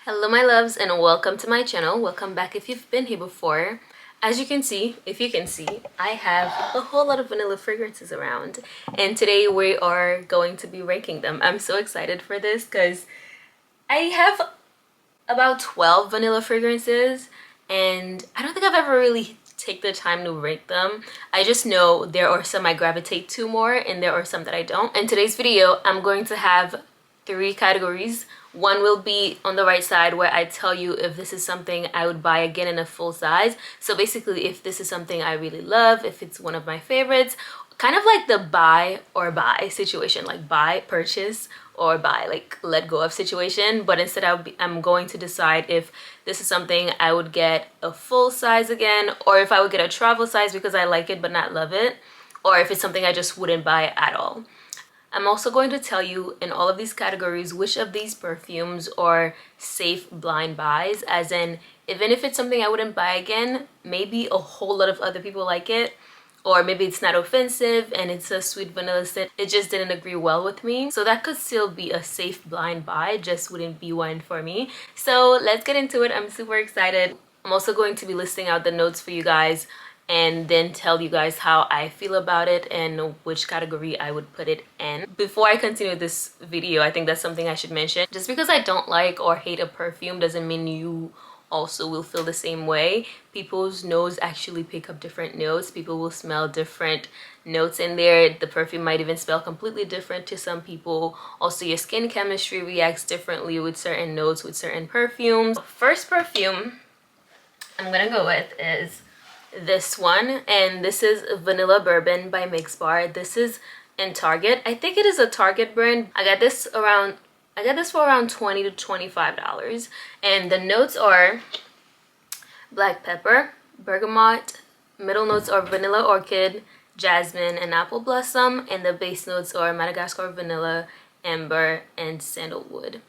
Hello my loves and welcome to my channel. Welcome back if you've been here before. As you can see, if you can see, I have a whole lot of vanilla fragrances around and today we are going to be ranking them. I'm so excited for this because I have about 12 vanilla fragrances and I don't think I've ever really take the time to rank them. I just know there are some I gravitate to more and there are some that I don't. In today's video, I'm going to have 3 categories. One will be on the right side where I tell you if this is something I would buy again in a full size. So basically if this is something I really love, if it's one of my favorites, kind of like the buy or buy situation, like buy, purchase, or buy, like let go of situation. But instead I'm going to decide if this is something I would get a full size again, or if I would get a travel size because I like it but not love it, or if it's something I just wouldn't buy at all. I'm also going to tell you in all of these categories which of these perfumes are safe blind buys, as in even if it's something I wouldn't buy again, maybe a whole lot of other people like it, or maybe it's not offensive and it's a sweet vanilla scent, it just didn't agree well with me. So that could still be a safe blind buy, just wouldn't be one for me. So let's get into it. I'm super excited. I'm also going to be listing out the notes for you guys and then tell you guys how I feel about it and which category I would put it in. Before I continue this video, I think that's something I should mention. Just because I don't like or hate a perfume doesn't mean you also will feel the same way. People's nose actually pick up different notes. People will smell different notes in there. The perfume might even smell completely different to some people. Also, your skin chemistry reacts differently with certain notes, with certain perfumes. First perfume I'm gonna go with is this one, and this is Vanilla Bourbon by Mix Bar. This is in Target. I think it is a Target brand. I got this for around $20 to $25, and the notes are black pepper, bergamot, middle notes are vanilla orchid, jasmine, and apple blossom, and the base notes are Madagascar vanilla, amber, and sandalwood.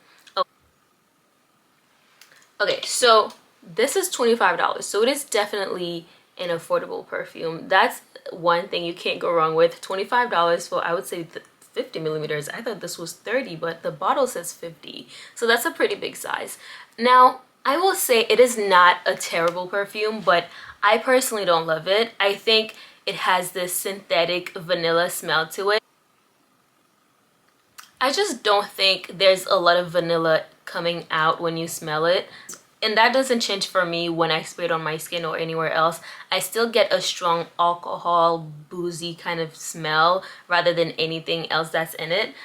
Okay, so this is $25, so it is definitely an affordable perfume. That's one thing you can't go wrong with. $25 for, I would say, 50 millimeters. I thought this was 30, but the bottle says 50, so that's a pretty big size. Now I will say it is not a terrible perfume, but I personally don't love it. I think it has this synthetic vanilla smell to it. I just don't think there's a lot of vanilla coming out when you smell it. And that doesn't change for me when I spray it on my skin or anywhere else. I still get a strong alcohol, boozy kind of smell rather than anything else that's in it.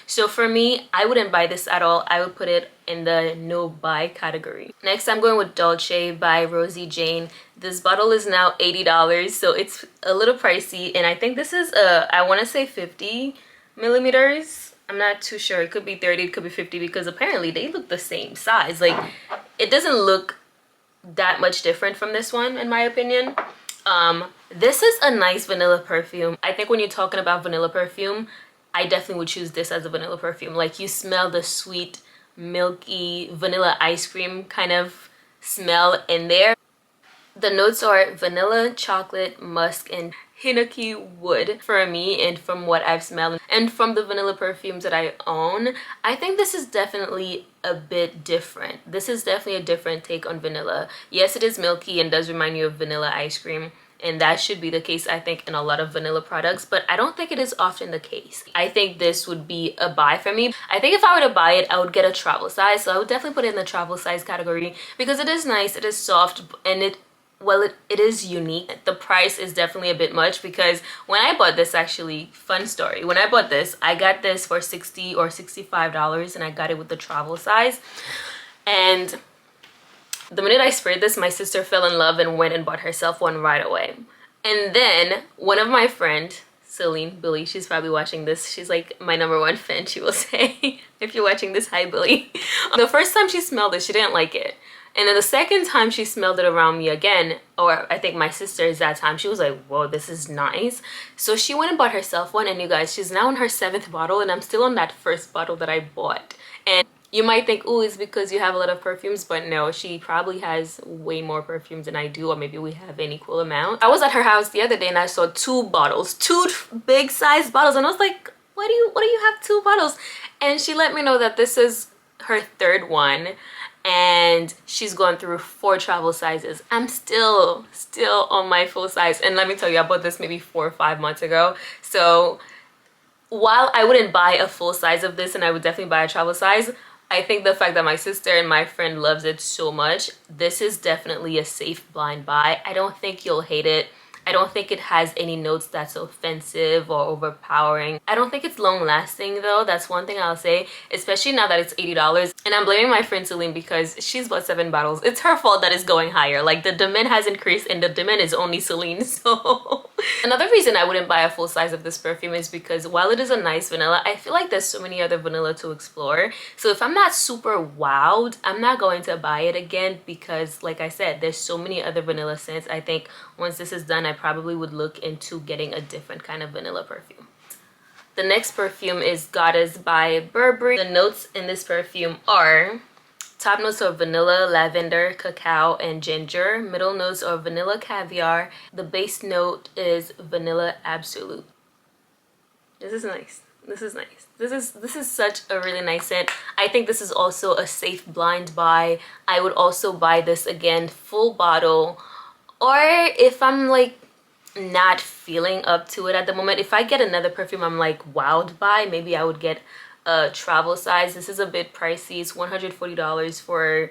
So for me, I wouldn't buy this at all. I would put it in the no buy category. Next, I'm going with Dulce by Rosie Jane. This bottle is now $80, so it's a little pricey. And I think this is, I want to say 50 millimeters. I'm not too sure. It could be 30, it could be 50, because apparently they look the same size. Like, it doesn't look that much different from this one, in my opinion. This is a nice vanilla perfume. I think when you're talking about vanilla perfume, I definitely would choose this as a vanilla perfume. Like, you smell the sweet, milky vanilla ice cream kind of smell in there. The notes are vanilla, chocolate, musk, and hinoki wood for me, and from what I've smelled and from the vanilla perfumes that I own, I think this is definitely a bit different. This is definitely a different take on vanilla. Yes, it is milky and does remind you of vanilla ice cream, and that should be the case, I think, in a lot of vanilla products, but I don't think it is often the case. I think this would be a buy for me. I think if I were to buy it, I would get a travel size, so I would definitely put it in the travel size category because it is nice, it is soft, and it is unique. The price is definitely a bit much because when I bought this, actually, fun story, when I bought this, I got this for $60 or $65, and I got it with the travel size. And the minute I sprayed this, my sister fell in love and went and bought herself one right away. And then one of my friends, Celine, Billy, she's probably watching this, she's like my #1 fan, she will say. If you're watching this, hi Billy. The first time she smelled it, she didn't like it. And then the second time she smelled it around me again, or I think my sister's that time, she was like, whoa, this is nice. So she went and bought herself one, and you guys, she's now on her 7th bottle, and I'm still on that first bottle that I bought. And you might think, oh, it's because you have a lot of perfumes, but no, she probably has way more perfumes than I do, or maybe we have an equal amount. I was at her house the other day and I saw 2 bottles, 2 big size bottles, and I was like, why do you have 2 bottles? And she let me know that this is her 3rd one. and she's gone through 4 travel sizes. I'm still on my full size, and let me tell you, I bought this maybe 4 or 5 months ago. So while I wouldn't buy a full size of this, and I would definitely buy a travel size, I think the fact that my sister and my friend loves it so much, this is definitely a safe blind buy. I don't think you'll hate it. I don't think it has any notes that's offensive or overpowering. I don't think it's long lasting though. That's one thing I'll say, especially now that it's $80. And I'm blaming my friend Celine because she's bought 7 bottles. It's her fault that it's going higher. Like, the demand has increased and the demand is only Celine. So another reason I wouldn't buy a full size of this perfume is because while it is a nice vanilla, I feel like there's so many other vanilla to explore. So if I'm not super wowed, I'm not going to buy it again because, like I said, there's so many other vanilla scents. I think once this is done, I probably would look into getting a different kind of vanilla perfume. The next perfume is Goddess by Burberry. The notes in this perfume are: top notes are vanilla, lavender, cacao, and ginger. Middle notes are vanilla caviar. The base note is vanilla absolute. This is nice. This is nice. This is such a really nice scent. I think this is also a safe blind buy. I would also buy this again full bottle, or if I'm like not feeling up to it at the moment, if I get another perfume I'm like wowed by, maybe I would get a travel size. This is a bit pricey. It's $140 for,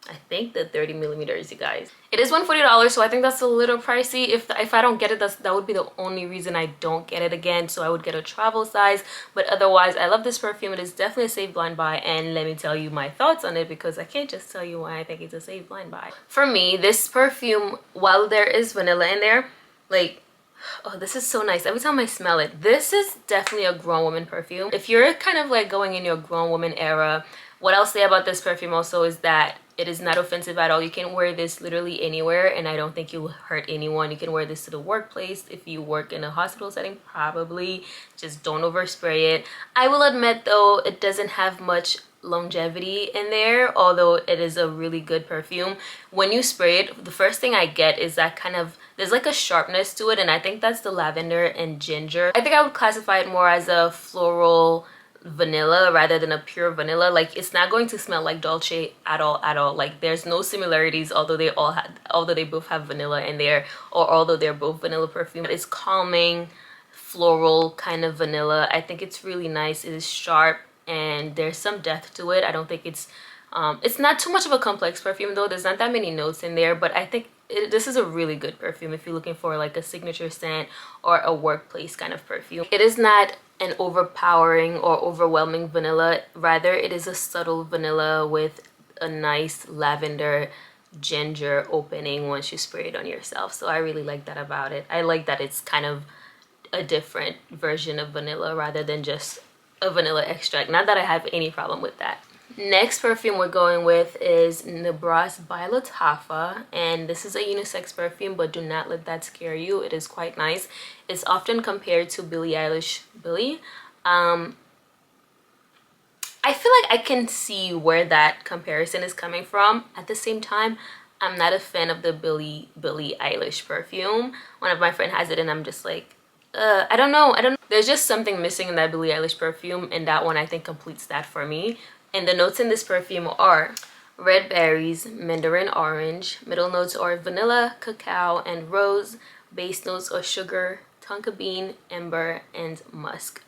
I think, the 30 millimeters, you guys. It is $140, so I think that's a little pricey. If I don't get it, that would be the only reason I don't get it again. So I would get a travel size, but otherwise I love this perfume. It is definitely a safe blind buy, and let me tell you my thoughts on it because I can't just tell you why I think it's a safe blind buy. For me, this perfume, while there is vanilla in there, like, oh, this is so nice. Every time I smell it, this is definitely a grown woman perfume. If you're kind of like going in your grown woman era, what I'll say about this perfume also is that it is not offensive at all. You can wear this literally anywhere, and I don't think you will hurt anyone. You can wear this to the workplace. If you work in a hospital setting, probably. Just don't overspray it. I will admit though, it doesn't have much longevity in there, although it is a really good perfume. When you spray it, the first thing I get is that kind of, there's like a sharpness to it, and I think that's the lavender and ginger. I think I would classify it more as a floral vanilla rather than a pure vanilla. Like, it's not going to smell like Dulce at all. Like, there's no similarities, although they both have vanilla in there, or although they're both vanilla perfume. It's calming, floral kind of vanilla. I think it's really nice. It is sharp and there's some depth to it. I don't think it's not too much of a complex perfume though. There's not that many notes in there, but I think this is a really good perfume if you're looking for like a signature scent or a workplace kind of perfume. It is not an overpowering or overwhelming vanilla. Rather, it is a subtle vanilla with a nice lavender ginger opening once you spray it on yourself. So I really like that about it. I like that it's kind of a different version of vanilla rather than just a vanilla extract. Not that I have any problem with that. Next perfume we're going with is Nebras by Lattafa, and this is a unisex perfume, but do not let that scare you. It is quite nice. It's often compared to Billie Eilish Billie. I feel like I can see where that comparison is coming from. At the same time, I'm not a fan of the Billie Eilish perfume. One of my friends has it and I'm just like, I don't know. There's just something missing in that Billie Eilish perfume, and that one I think completes that for me. And the notes in this perfume are red berries, mandarin orange. Middle notes are vanilla, cacao, and rose. Base notes are sugar, tonka bean, amber, and musk.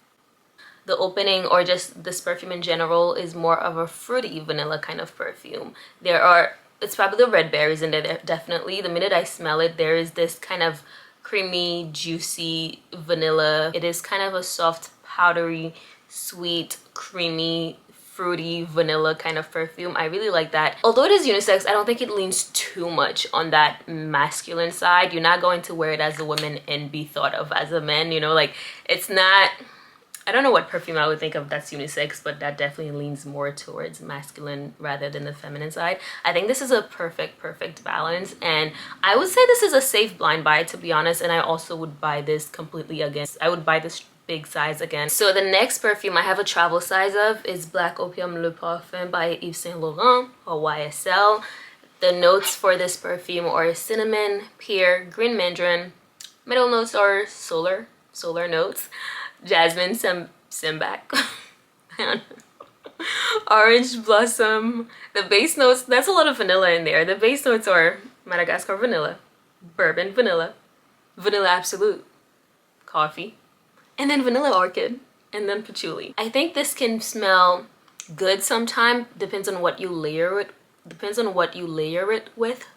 The opening, or just this perfume in general, is more of a fruity vanilla kind of perfume. It's probably the red berries in there, definitely. The minute I smell it, there is this kind of creamy, juicy vanilla. It is kind of a soft, powdery, sweet, creamy, fruity vanilla kind of perfume. I really like that. Although it is unisex, I don't think it leans too much on that masculine side. You're not going to wear it as a woman and be thought of as a man, you know? Like, it's not, I don't know what perfume I would think of that's unisex, but that definitely leans more towards masculine rather than the feminine side. I think this is a perfect balance, and I would say this is a safe blind buy, to be honest, and I also would buy this completely again. I would buy this big size again. So the next perfume I have a travel size of is Black Opium Le Parfum by Yves Saint Laurent, or YSL. The notes for this perfume are cinnamon, pear, green mandarin. Middle notes are solar notes, jasmine, sambac. Orange blossom. The base notes, that's a lot of vanilla in there. The base notes are Madagascar vanilla, bourbon vanilla, vanilla absolute, coffee, and then vanilla orchid, and then patchouli. I think this can smell good sometime. Depends on what you layer it. Depends on what you layer it with.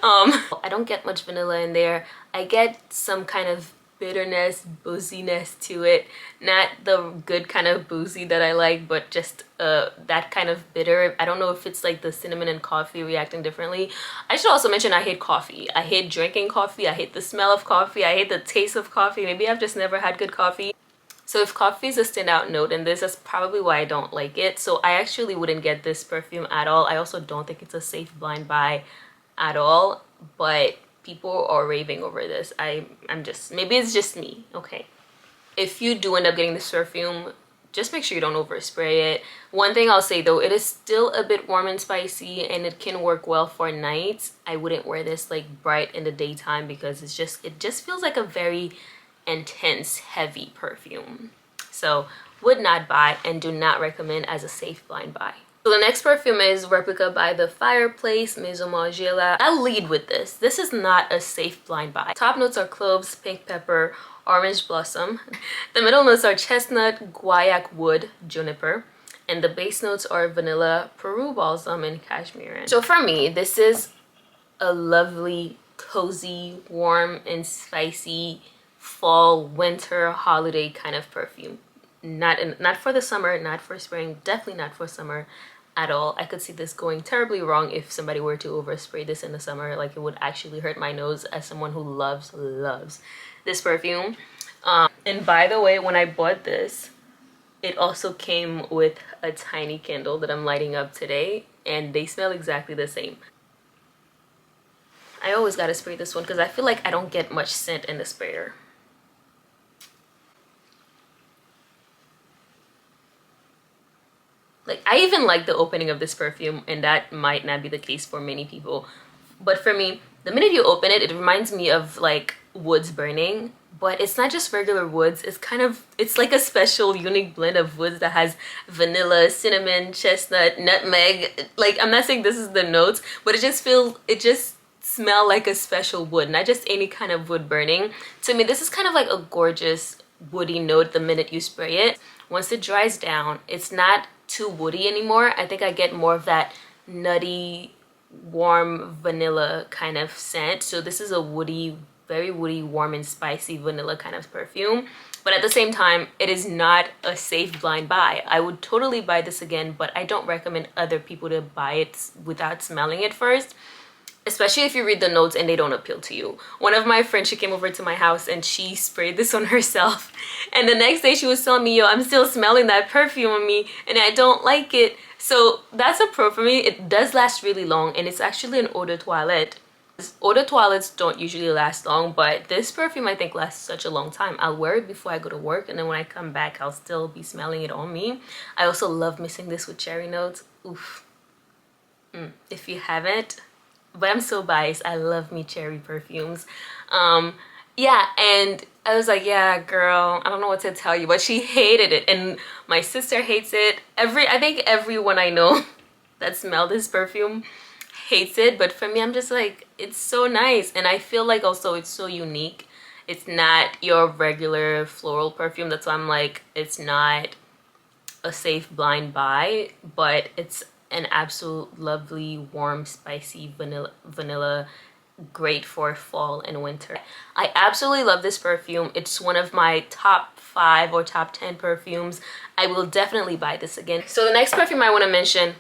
I don't get much vanilla in there. I get some kind of bitterness, booziness to it. Not the good kind of boozy that I like, but just that kind of bitter. I don't know if it's like the cinnamon and coffee reacting differently. I should also mention I hate coffee. I hate drinking coffee. I hate the smell of coffee. I hate the taste of coffee. Maybe I've just never had good coffee. So if coffee is a standout note in this, that's probably why I don't like it. So I actually wouldn't get this perfume at all. I also don't think it's a safe blind buy at all, but people are raving over this. I'm just, maybe it's just me. Okay, if you do end up getting this perfume, just make sure you don't overspray it. One thing I'll say though, it is still a bit warm and spicy, and it can work well for nights. I wouldn't wear this like bright in the daytime because it just feels like a very intense, heavy perfume. So would not buy and do not recommend as a safe blind buy. So the next perfume is Replica by the Fireplace, Maison Margiela. I'll lead with this. This is not a safe blind buy. Top notes are cloves, pink pepper, orange blossom. The middle notes are chestnut, guaiac wood, juniper. And the base notes are vanilla, Peru balsam, and cashmere. So for me, this is a lovely, cozy, warm, and spicy fall, winter, holiday kind of perfume. Not for the summer, not for spring, definitely not for summer at all. I could see this going terribly wrong if somebody were to overspray this in the summer. Like, it would actually hurt my nose as someone who loves this perfume. And by the way, when I bought this, it also came with a tiny candle that I'm lighting up today, and they smell exactly the same. I always gotta spray this one because I feel like I don't get much scent in the sprayer. Like, I even like the opening of this perfume, and that might not be the case for many people. But for me, the minute you open it, it reminds me of like woods burning. But it's not just regular woods. It's like a special, unique blend of woods that has vanilla, cinnamon, chestnut, nutmeg. Like, I'm not saying this is the notes, but it just smells like a special wood, not just any kind of wood burning. To me, this is kind of like a gorgeous woody note the minute you spray it. Once it dries down, it's not too woody anymore. I think I get more of that nutty, warm vanilla kind of scent. So this is a woody, very woody, warm and spicy vanilla kind of perfume. But at the same time, it is not a safe blind buy. I would totally buy this again, but I don't recommend other people to buy it without smelling it first, especially if you read the notes and they don't appeal to you. One of my friends, she came over to my house and she sprayed this on herself. And the next day she was telling me, yo, I'm still smelling that perfume on me and I don't like it. So that's a pro for me. It does last really long, and it's actually an eau de toilette. Eau de toilettes don't usually last long, but this perfume I think lasts such a long time. I'll wear it before I go to work, and then when I come back, I'll still be smelling it on me. I also love mixing this with cherry notes. Oof. If you haven't, but I'm so biased, I love me cherry perfumes. Yeah, and I was like, yeah, girl, I don't know what to tell you, but she hated it, and my sister hates it. I think everyone I know that smelled this perfume hates it, but for me, I'm just like, it's so nice, and I feel like also it's so unique. It's not your regular floral perfume. That's why I'm like, it's not a safe blind buy, but it's an absolute lovely, warm, spicy vanilla, great for fall and winter. I absolutely love this perfume. It's one of my top 5 or top 10 perfumes. I will definitely buy this again. So the next perfume I want to mention,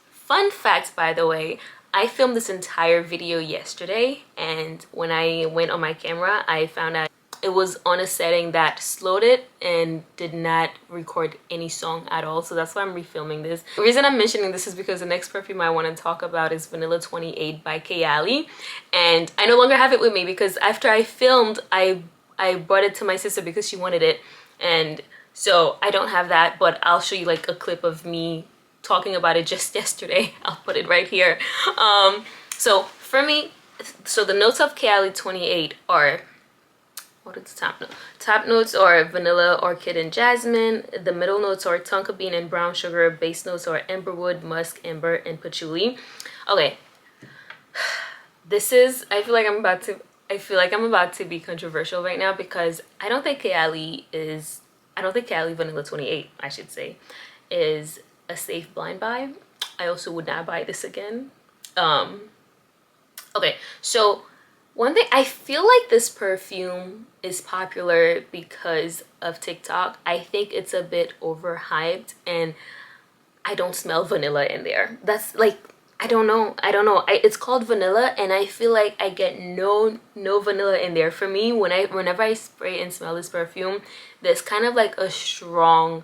fun fact by the way, I filmed this entire video yesterday, and when I went on my camera, I found out it was on a setting that slowed it and did not record any song at all. So that's why I'm refilming this. The reason I'm mentioning this is because the next perfume I want to talk about is Vanilla 28 by Kayali. And I no longer have it with me because after I filmed, I brought it to my sister because she wanted it. And so I don't have that, but I'll show you like a clip of me talking about it just yesterday. I'll put it right here. So for me, so the notes of Kayali 28 are what is the top note? Top notes are vanilla, orchid, and jasmine. The middle notes are tonka bean and brown sugar. Base notes are amberwood, musk, amber, and patchouli. Okay, this is, I feel like I'm about to be controversial right now because I don't think Kayali Vanilla 28, I should say, is a safe blind buy. I also would not buy this again. Okay, so one thing, I feel like this perfume is popular because of TikTok. I think it's a bit overhyped and I don't smell vanilla in there. That's like, I don't know. It's called vanilla and I feel like I get no vanilla in there. For me, whenever I spray and smell this perfume, there's kind of like a strong,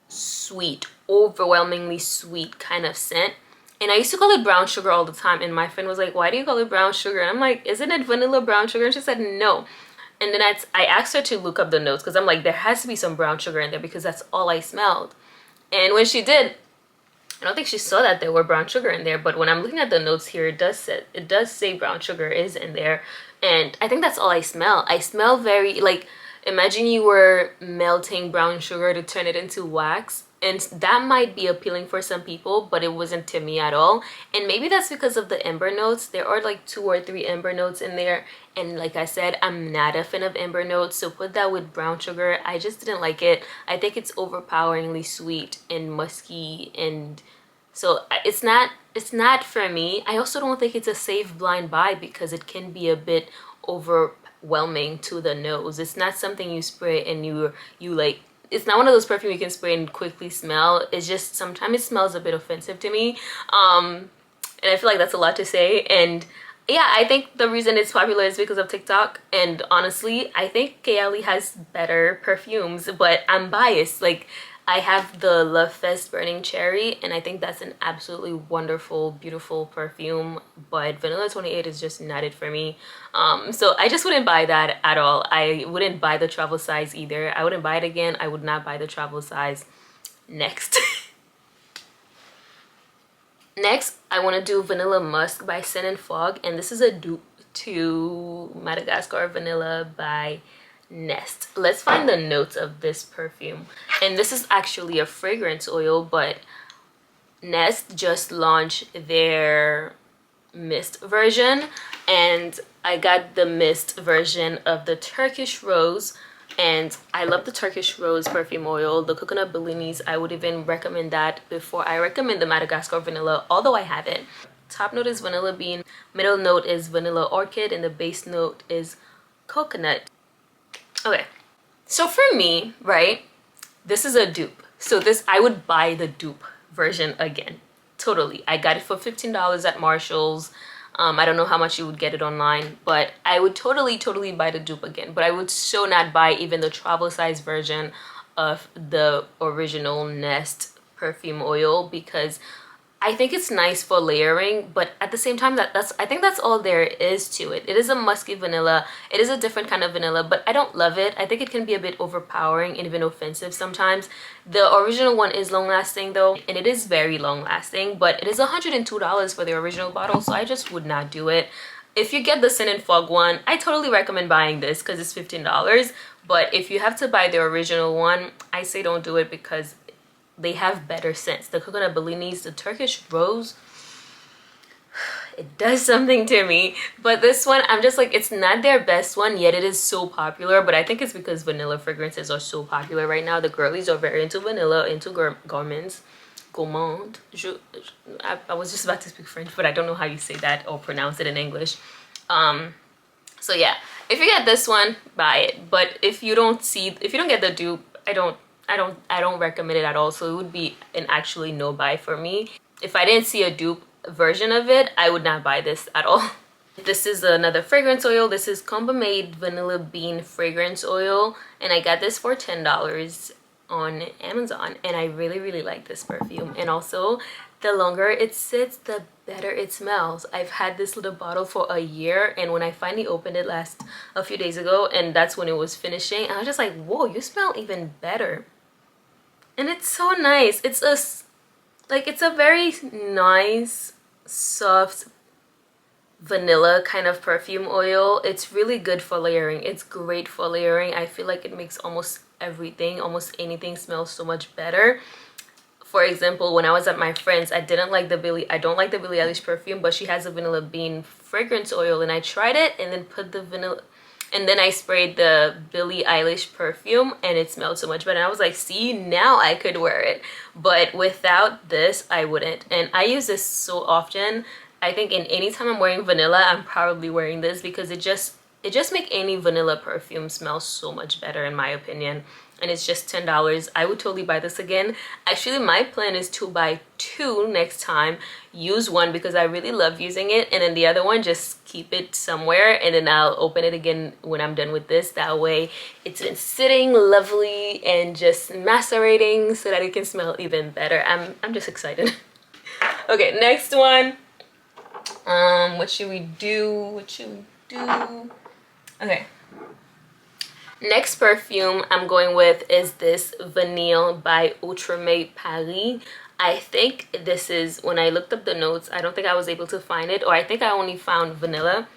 sweet, overwhelmingly sweet kind of scent. And I used to call it brown sugar all the time, and my friend was like, why do you call it brown sugar? And I'm like, isn't it vanilla brown sugar? And she said no. And then I asked her to look up the notes because I'm like, there has to be some brown sugar in there because that's all I smelled. And when she did, I don't think she saw that there were brown sugar in there, but when I'm looking at the notes here, it does say brown sugar is in there. And I think that's all I smell. I smell very, like, imagine you were melting brown sugar to turn it into wax. And that might be appealing for some people, but it wasn't to me at all. And maybe that's because of the amber notes. There are like 2 or 3 amber notes in there. And like I said, I'm not a fan of amber notes. So put that with brown sugar. I just didn't like it. I think it's overpoweringly sweet and musky. And so it's not for me. I also don't think it's a safe blind buy because it can be a bit overwhelming to the nose. It's not something you spray and you like, it's not one of those perfumes you can spray and quickly smell. It's just sometimes it smells a bit offensive to me. And I feel like that's a lot to say. And yeah, I think the reason it's popular is because of TikTok. And honestly, I think Kayali has better perfumes, but I'm biased. Like, I have the Love Fest Burning Cherry, and I think that's an absolutely wonderful, beautiful perfume, but Vanilla 28 is just not it for me. So I just wouldn't buy that at all. I wouldn't buy the travel size either. I wouldn't buy it again. I would not buy the travel size. Next. Next, I want to do Vanilla Musk by Scent and Fog, and this is a dupe to Madagascar Vanilla by Nest. Let's find the notes of this perfume. And this is actually a fragrance oil, but Nest just launched their mist version, and I got the mist version of the Turkish Rose, and I love the Turkish Rose perfume oil. The coconut bellinis, I would even recommend that before I recommend the Madagascar Vanilla, although I haven't. Top note is vanilla bean, middle note is vanilla orchid, and the base note is coconut. Okay, so for me, right, this is a dupe. So this, I would buy the dupe version again. Totally. I got it for $15 at Marshall's. I don't know how much you would get it online, but I would totally buy the dupe again. But I would so not buy even the travel size version of the original Nest perfume oil because I think it's nice for layering, but at the same time, I think that's all there is to it. It is a musky vanilla. It is a different kind of vanilla, but I don't love it. I think it can be a bit overpowering and even offensive sometimes. The original one is long lasting though, and it is very long lasting, but it is $102 for the original bottle, so I just would not do it. If you get the Scent and Fog one, I totally recommend buying this because it's $15. But if you have to buy the original one, I say don't do it because they have better scents. The coconut bellinis, the Turkish Rose, it does something to me. But this one, I'm just like, it's not their best one, yet it is so popular. But I think it's because vanilla fragrances are so popular right now. The girlies are very into vanilla, into gourmands. Gourmand. I was just about to speak French, but I don't know how you say that or pronounce it in English. So yeah, if you get this one, buy it. But if you don't get the dupe, I don't recommend it at all. So it would be an actually no buy for me. If I didn't see a dupe version of it, I would not buy this at all. This is another fragrance oil. This is Kuumba made vanilla bean fragrance oil, and I got this for $10 on Amazon, and I really like this perfume. And also, the longer it sits, the better it smells. I've had this little bottle for a year, and when I finally opened it a few days ago, and that's when it was finishing, I was just like, whoa, you smell even better. And it's so nice. It's a very nice, soft vanilla kind of perfume oil. It's really good for layering. It's great for layering. I feel like it makes almost everything, almost anything smell so much better. For example, when I was at my friend's, I don't like the Billie Eilish perfume, but she has a vanilla bean fragrance oil, and I tried it and then put the vanilla, and then I sprayed the Billie Eilish perfume and it smelled so much better. And I was like, see, now I could wear it. But without this, I wouldn't. And I use this so often. I think in any time I'm wearing vanilla, I'm probably wearing this because it just makes any vanilla perfume smell so much better, in my opinion. And it's just $10. I would totally buy this again. Actually, my plan is to buy 2 next time. Use one because I really love using it, and then the other one just keep it somewhere, and then I'll open it again when I'm done with this. That way it's been sitting lovely and just macerating so that it can smell even better. I'm just excited. Okay, next one. What should we do? Okay. Next perfume I'm going with is this Vanille by Outremer Paris. I think this is, when I looked up the notes, I don't think I was able to find it, or I think I only found vanilla.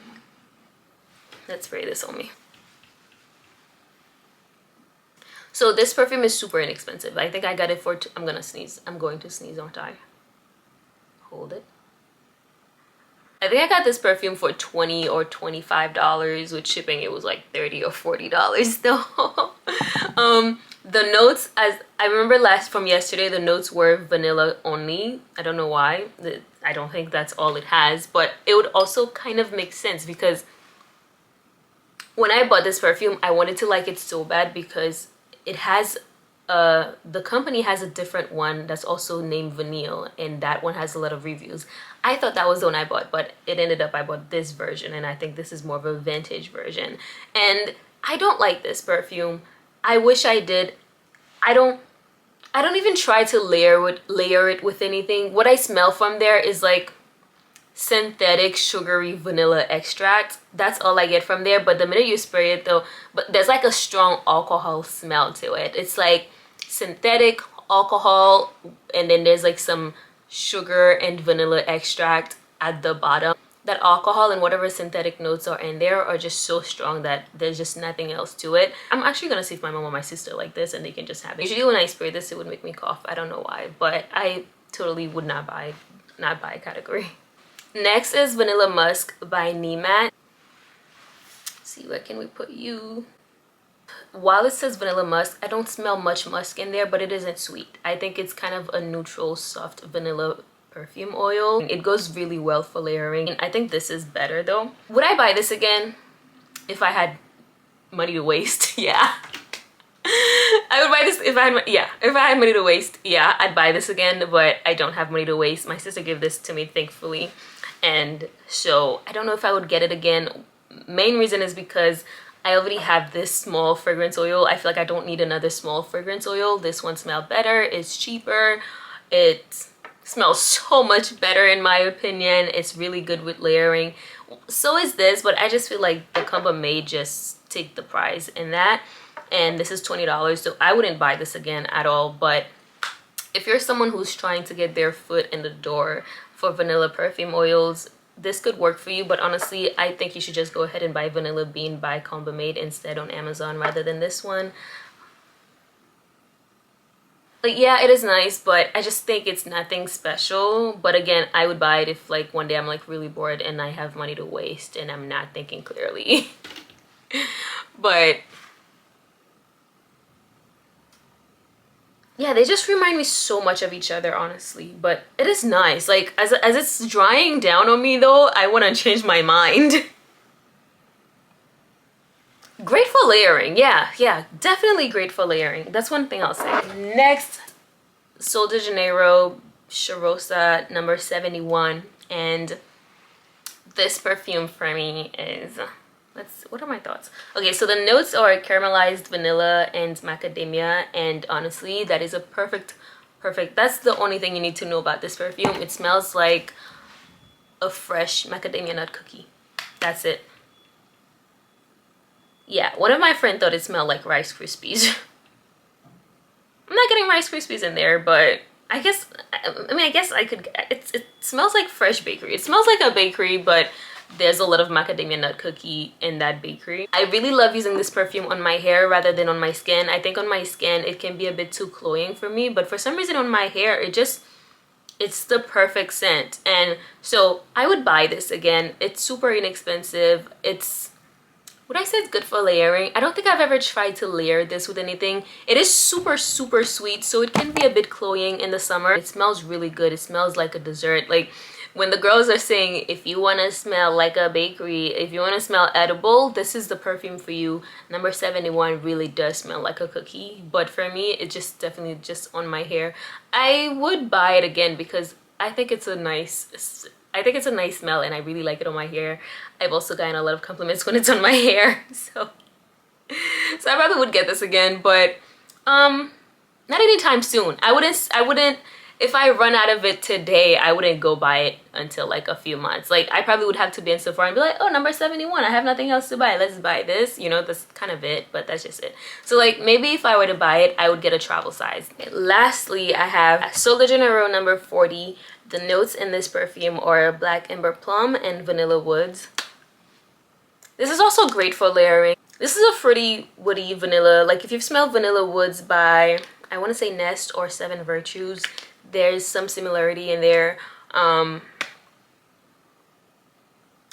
Let's spray this on me. So this perfume is super inexpensive. I think I got it for, I'm going to sneeze, aren't I? Hold it. I think I got this perfume for $20 or $25. With shipping, it was like $30 or $40 though. The notes, as I remember from yesterday, the notes were vanilla only. I don't know why. I don't think that's all it has, but it would also kind of make sense because when I bought this perfume, I wanted to like it so bad because it has the company has a different one that's also named Vanille, and that one has a lot of reviews. I thought that was the one I bought, but it ended up I bought this version, and I think this is more of a vintage version. And I don't like this perfume. I wish I did. I don't even try to layer it with anything. What I smell from there is like synthetic sugary vanilla extract. That's all I get from there. But the minute you spray it though, but there's like a strong alcohol smell to it. It's like synthetic alcohol, and then there's like some sugar and vanilla extract at the bottom. That alcohol and whatever synthetic notes are in there are just so strong that there's just nothing else to it. I'm actually gonna see if my mom or my sister like this and they can just have it. Usually when I spray this, it would make me cough. I don't know why, but I totally would not buy category. Next is Vanilla Musk by Nemat. Let's see, where can we put you? While it says Vanilla Musk, I don't smell much musk in there, but it isn't sweet. I think it's kind of a neutral, soft vanilla perfume oil. It goes really well for layering. I think this is better though. Would I buy this again if I had money to waste? Yeah. I would buy this if I had money to waste. Yeah, I'd buy this again, but I don't have money to waste. My sister gave this to me, thankfully, and so I don't know if I would get it again. Main reason is because I already have this small fragrance oil. I feel like I don't need another small fragrance oil. This one smells better. It's cheaper. It smells so much better in my opinion. It's really good with layering. So is this, but I just feel like the Kuumba may just take the prize in that. And this is $20, so I wouldn't buy this again at all. But if you're someone who's trying to get their foot in the door for vanilla perfume oils, this could work for you. But honestly, I think you should just go ahead and buy Vanilla Bean by Kuumba Made instead on Amazon rather than this one. Like, yeah, it is nice, but I just think it's nothing special. But again, I would buy it if like one day I'm like really bored and I have money to waste and I'm not thinking clearly. But yeah, they just remind me so much of each other, honestly. But it is nice. Like, as it's drying down on me though, I want to change my mind. Great for layering. Yeah, definitely great for layering. That's one thing I'll say. Next, Sol de Janeiro Cheirosa number 71. And this perfume for me is, what are my thoughts? Okay, so the notes are caramelized vanilla and macadamia, and honestly, that is a perfect, that's the only thing you need to know about this perfume. It smells like a fresh macadamia nut cookie. That's it. Yeah, one of my friends thought it smelled like Rice Krispies. I'm not getting Rice Krispies in there, but I guess I could, it smells like fresh bakery. It smells like a bakery, but there's a lot of macadamia nut cookie in that bakery. I really love using this perfume on my hair rather than on my skin. I think on my skin it can be a bit too cloying for me, but for some reason on my hair it's the perfect scent. And so I would buy this again. It's super inexpensive. Would I say it's good for layering? I don't think I've ever tried to layer this with anything. It is super sweet, so it can be a bit cloying in the summer. It smells really good. It smells like a dessert. Like when the girls are saying, if you want to smell like a bakery, if you want to smell edible, this is the perfume for you. Number 71 really does smell like a cookie, but for me it just definitely just on my hair. I would buy it again because I think it's a nice smell and I really like it on my hair. I've also gotten a lot of compliments when it's on my hair, so I probably would get this again, but not anytime soon. I wouldn't if I run out of it today, I wouldn't go buy it until like a few months. Like I probably would have to be in Sephora and be like, oh, number 71, I have nothing else to buy, let's buy this, you know. That's kind of it, but that's just it. So like maybe if I were to buy it, I would get a travel size. Lastly, I have Sol de Janeiro number 40. The notes in this perfume are black ember plum and vanilla woods. This is also great for layering. This is a fruity, woody vanilla. Like if you've smelled Vanilla Woods by, I want to say Nest or Seven Virtues, there's some similarity in there.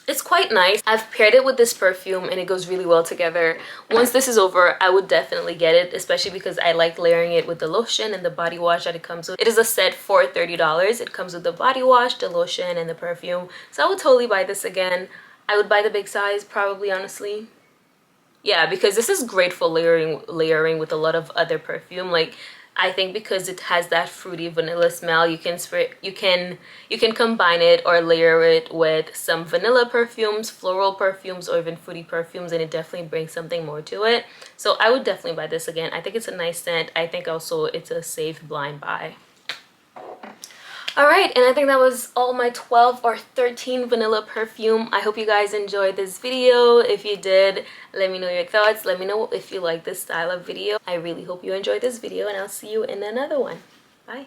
It's quite nice. I've paired it with this perfume and it goes really well together. Once this is over, I would definitely get it, especially because I like layering it with the lotion and the body wash that it comes with. It is a set for $30. It comes with the body wash, the lotion, and the perfume. So I would totally buy this again. I would buy the big size probably, honestly. Yeah, because this is great for layering with a lot of other perfume. Like I think because it has that fruity vanilla smell, you can combine it or layer it with some vanilla perfumes, floral perfumes, or even fruity perfumes, and it definitely brings something more to it. So I would definitely buy this again. I think it's a nice scent. I think also it's a safe blind buy. Alright, and I think that was all my 12 or 13 vanilla perfume. I hope you guys enjoyed this video. If you did, let me know your thoughts. Let me know if you like this style of video. I really hope you enjoyed this video, and I'll see you in another one. Bye.